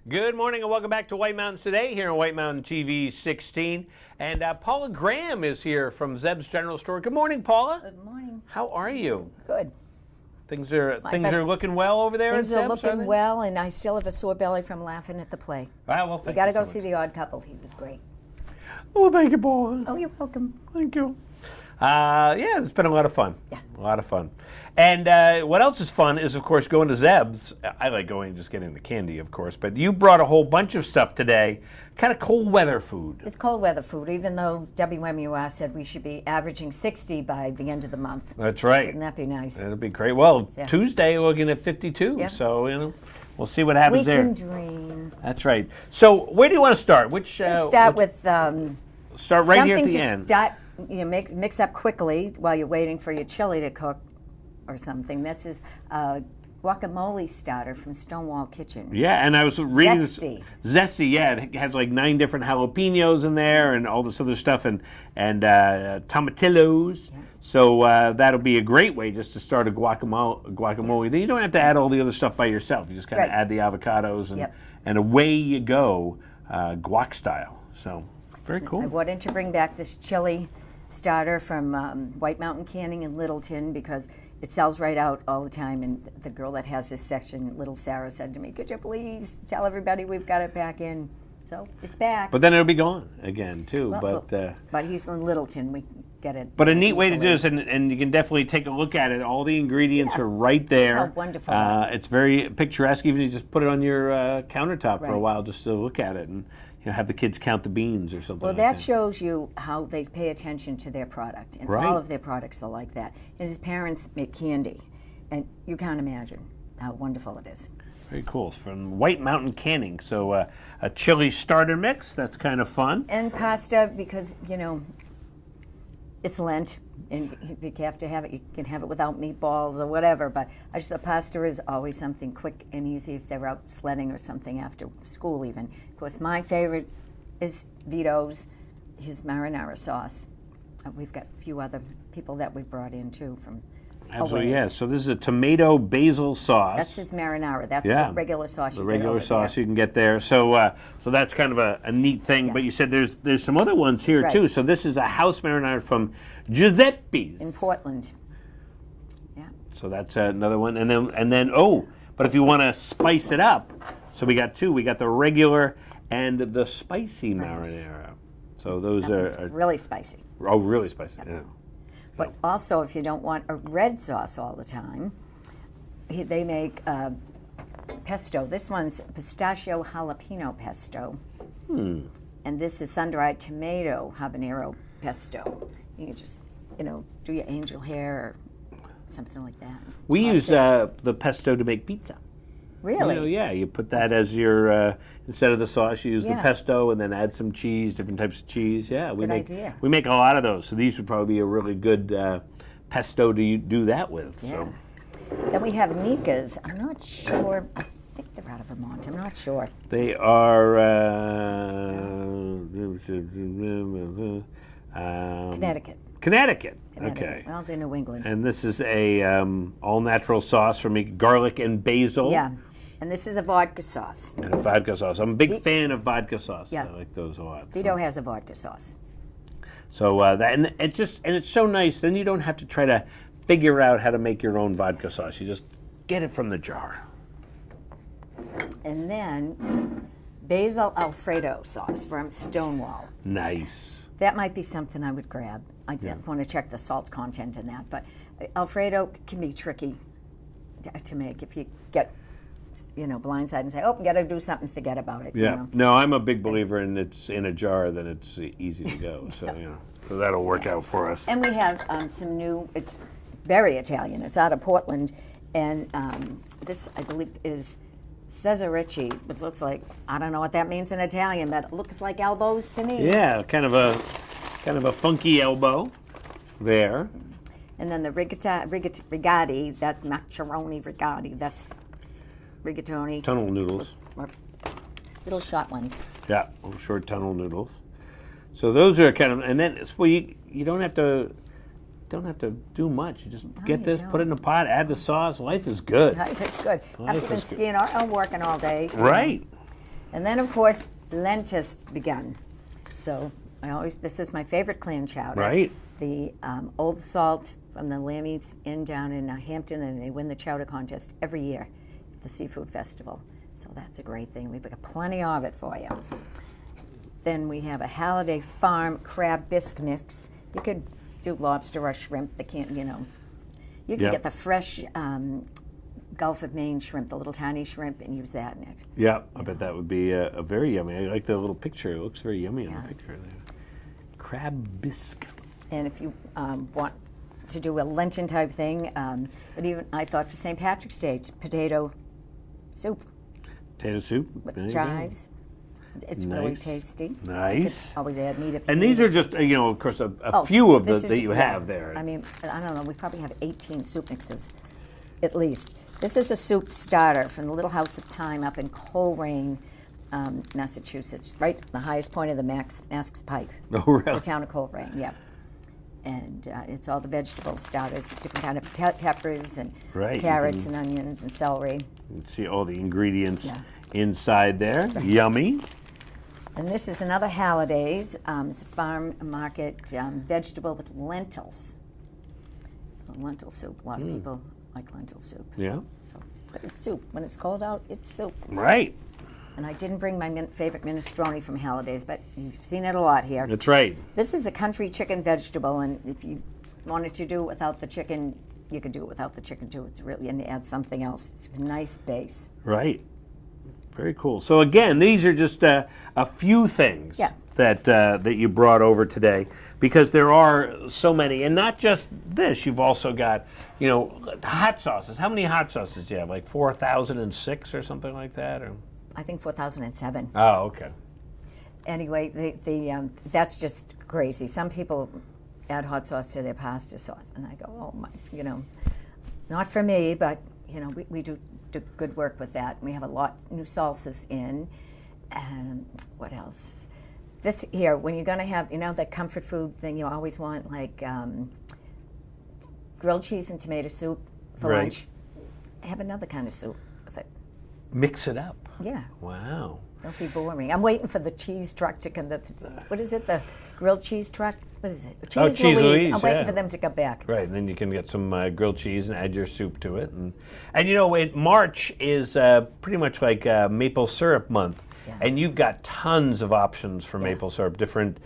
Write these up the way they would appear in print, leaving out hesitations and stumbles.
Good morning and welcome back to White Mountains Today here on White Mountain TV 16. And Paula Graham is here from Zeb's General Store. Good morning, Paula. Good morning. How are you? Good. Things are looking well over there. Things are looking well, and I still have a sore belly from laughing at the play. Well, you got to go see The Odd Couple. He was great. Oh, thank you, Paula. Oh, you're welcome. Thank you. Yeah, it's been a lot of fun. Yeah. A lot of fun. And what else is fun is, of course, going to Zeb's. I like going and just getting the candy, of course. But you brought a whole bunch of stuff today, kind of cold weather food. It's cold weather food, even though WMUR said we should be averaging 60 by the end of the month. That's right. Wouldn't that be nice? That'll be great. Well, yeah. Tuesday we're looking at 52, yeah. So, we'll see what happens we there. We can dream. That's right. So where do you want to start? Start with start right here at the end. Start, mix up quickly while you're waiting for your chili to cook or something. This is guacamole starter from Stonewall Kitchen. Yeah, and I was reading Zesty. Zesty, yeah. It has like 9 different jalapenos in there and all this other stuff and tomatillos. Yeah. So that'll be a great way just to start a guacamole. Then you don't have to add all the other stuff by yourself. You just kind of add the avocados and away you go, guac style. So very cool. I wanted to bring back this chili starter from White Mountain Canning in Littleton because it sells right out all the time, and the girl that has this section, little Sarah, said to me, could you please tell everybody we've got it back in? So it's back. But then it'll be gone again, too. But he's in Littleton. We get it. But a neat way to do this, and you can definitely take a look at it. All the ingredients are right there. How wonderful. It's very picturesque. Even you just put it on your countertop for a while just to look at it and have the kids count the beans or something. Well, that shows you how they pay attention to their product. And all of their products are like that. And his parents make candy. And you can't imagine how wonderful it is. Very cool. It's from White Mountain Canning. So a chili starter mix. That's kind of fun. And pasta because, it's Lent. And you have to have it. You can have it without meatballs or whatever. But the pasta is always something quick and easy if they're out sledding or something after school even. Of course, my favorite is Vito's, his marinara sauce. We've got a few other people that we've brought in too from Absolutely, yes. So this is a tomato basil sauce. That's his marinara. That's the regular sauce you get. The regular sauce you can get there. So so that's kind of a neat thing. Yeah. But you said there's some other ones here too. So this is a house marinara from Giuseppe's in Portland. Yeah. So that's another one. And then but if you want to spice it up, so we got 2. We got the regular and the spicy marinara. So those are really spicy. Oh, really spicy. Yeah. But also, if you don't want a red sauce all the time, they make pesto. This one's pistachio jalapeno pesto. And this is sun-dried tomato habanero pesto. You can just, do your angel hair or something like that. We use the pesto to make pizza. Really? Yeah. You put that as your, instead of the sauce, you use the pesto and then add some cheese, different types of cheese. Yeah, good idea. We make a lot of those. So these would probably be a really good pesto to do that with. Yeah. So. Then we have Nika's. I'm not sure. I think they're out of Vermont. I'm not sure. They are... Connecticut. Connecticut. Okay. Well, they're New England. And this is a all-natural sauce for me, garlic and basil. Yeah. And this is a vodka sauce. And a vodka sauce. I'm a big fan of vodka sauce. Yeah. I like those a lot. Vito has a vodka sauce. So and it's so nice. Then you don't have to try to figure out how to make your own vodka sauce. You just get it from the jar. And then Basil Alfredo sauce from Stonewall. Nice. That might be something I would grab. I want to check the salt content in that. But Alfredo can be tricky to make if you get, blindside and say, we got to do something, forget about it. Yeah. No, I'm a big believer in it's in a jar, then it's easy to go. So, so that'll work out for us. And we have some new, it's very Italian. It's out of Portland. And this, I believe, is Cesarecci, which looks like, I don't know what that means in Italian, but it looks like elbows to me. Yeah, kind of a funky elbow there. And then the rigati, that's macaroni rigati, that's rigatoni. Tunnel noodles. Little short ones. Yeah, little short tunnel noodles. So those are kind of, and then you don't have to do much. You just get this, put it in a pot, add the sauce. Life is good. Life is good. After been skiing or working all day. Right. And then, of course, Lentist begun. So this is my favorite clam chowder. Right. The Old Salt from the Lammy's Inn down in Hampton, and they win the chowder contest every year at the Seafood Festival. So that's a great thing. We've got plenty of it for you. Then we have a Halliday Farm crab bisque mix. You could do lobster or shrimp. They can't, you can get the fresh Gulf of Maine shrimp, the little tiny shrimp, and use that in it. Yeah, I bet that would be a very yummy. I like the little picture. It looks very yummy in the picture there. Crab bisque. And if you want to do a Lenten type thing, but even I thought for St. Patrick's Day, potato soup. Potato soup With chives. It's really tasty. Nice. Always add meat if you And need these are it. just, of course, a few of that you have there. I mean, I don't know, we probably have 18 soup mixes, at least. This is a soup starter from the Little House of Thyme up in Coleraine, Massachusetts, right the highest point of the Mask's Pike. Oh, really? The town of Coleraine, yeah. And it's all the vegetable starters, different kind of peppers and carrots and onions and celery. You can see all the ingredients inside there. Yummy. And this is another Halliday's. It's a farm market vegetable with lentils. So lentil soup. A lot of people like lentil soup. Yeah. So, but it's soup. When it's cold out, it's soup. Right. And I didn't bring my favorite minestrone from Halliday's, but you've seen it a lot here. That's right. This is a country chicken vegetable, and if you wanted to do it without the chicken, you could do it without the chicken too. It's really, and add something else. It's a nice base. Right. Very cool. So again, these are just a few things that you brought over today, because there are so many, and not just this. You've also got, hot sauces. How many hot sauces do you have? Like 4,006 or something like that, or? I think 4,007. Oh, okay. Anyway, the that's just crazy. Some people add hot sauce to their pasta sauce, and I go, oh my, not for me, but we do good work with that. We have a lot new salsas in, and what else? This here, when you're gonna have, that comfort food thing, you always want like grilled cheese and tomato soup for lunch. Have another kind of soup with it. Mix it up. Yeah. Wow. Don't be boring. I'm waiting for the cheese truck to come. What is it? The grilled cheese truck? What is it? Cheese Louise. I'm waiting for them to come back. Right, and then you can get some grilled cheese and add your soup to it. And March is pretty much like maple syrup month. Yeah. And you've got tons of options for maple syrup, different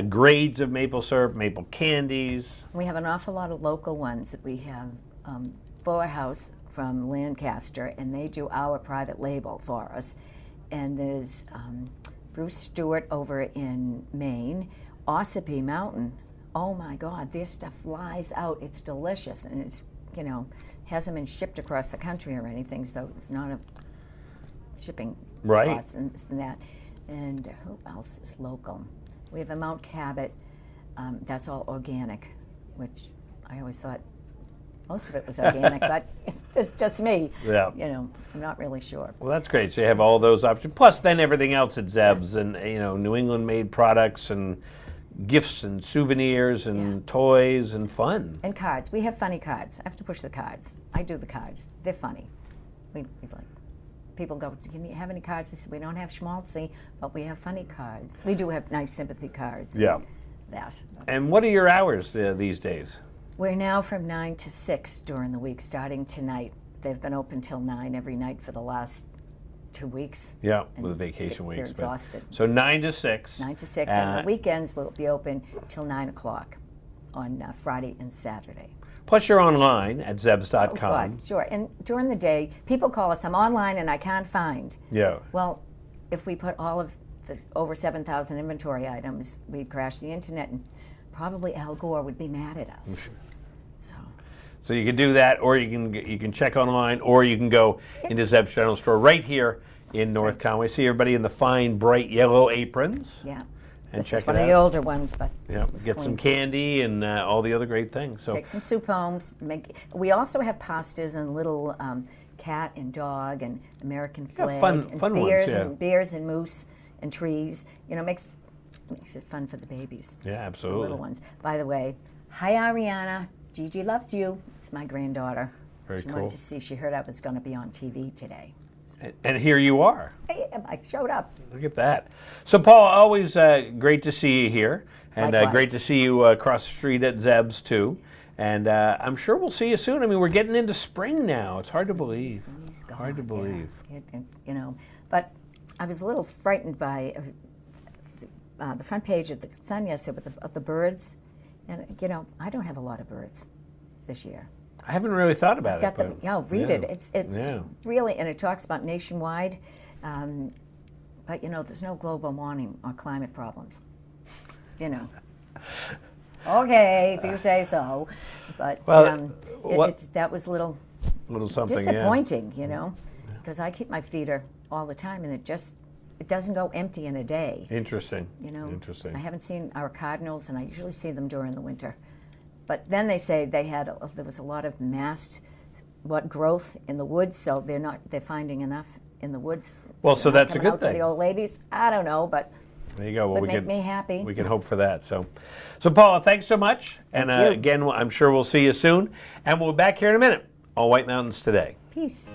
grades of maple syrup, maple candies. We have an awful lot of local ones. We have Fuller House from Lancaster, and they do our private label for us. And there's Bruce Stewart over in Maine, Ossipee Mountain. Oh my God, their stuff flies out. It's delicious, and it's hasn't been shipped across the country or anything, so it's not a shipping cost and this and that. And who else is local? We have a Mount Cabot. That's all organic, which I always thought most of it was organic, but it's just me. Yeah. I'm not really sure. Well, that's great. So you have all those options. Plus, then everything else at Zeb's, and New England-made products and gifts and souvenirs and toys and fun. And cards. We have funny cards. I have to push the cards. I do the cards. They're funny. We like. People go, "Can you have any cards?" I said, "We don't have schmaltzy, but we have funny cards. We do have nice sympathy cards." Yeah. That. And what are your hours these days? We're now from 9 to 6 during the week, starting tonight. They've been open till 9 every night for the last 2 weeks. Yeah, with vacation weeks. They're exhausted. So 9 to 6. 9 to 6, and the weekends will be open till 9 o'clock on Friday and Saturday. Plus you're online at zebs.com. Oh, God, sure. And during the day, people call us, I'm online and I can't find. Yeah. Well, if we put all of the over 7,000 inventory items, we'd crash the internet, and probably Al Gore would be mad at us. So you can do that, or you can check online, or you can go into Zeb's General Store right here in North Conway. See everybody in the fine, bright yellow aprons. Yeah. And this check is one of the older ones, but get clean. some candy and all the other great things. So take some soup home. We also have pastas and little cat and dog and American flag fun and beers and bears and moose and trees. Makes it fun for the babies. Yeah, absolutely. The little ones. By the way, hi Ariana. Gigi loves you. It's my granddaughter. Very she cool. wanted to see. She heard I was going to be on TV today. And here you are. I showed up. Look at that. So, Paul, always great to see you here. And great to see you across the street at Zeb's, too. And I'm sure we'll see you soon. I mean, we're getting into spring now. It's hard to believe. Hard to believe. Yeah. But I was a little frightened by the front page of the Sun yesterday with the birds. And, I don't have a lot of birds this year. I haven't really thought about it. Read it. It's really, and it talks about nationwide. But, there's no global warming or climate problems. Okay, if you say so. But that was a little something disappointing, because I keep my feeder all the time, and it doesn't go empty in a day. Interesting. Interesting. I haven't seen our cardinals, and I usually see them during the winter. But then they say there was a lot of massed growth in the woods, so they're finding enough in the woods. Well, so that's a good thing. To the old ladies, I don't know, but there you go. Well, would make me happy. We can hope for that. So Paula, thanks so much. Thank and you. Again, I'm sure we'll see you soon. And we'll be back here in a minute on White Mountains Today. Peace.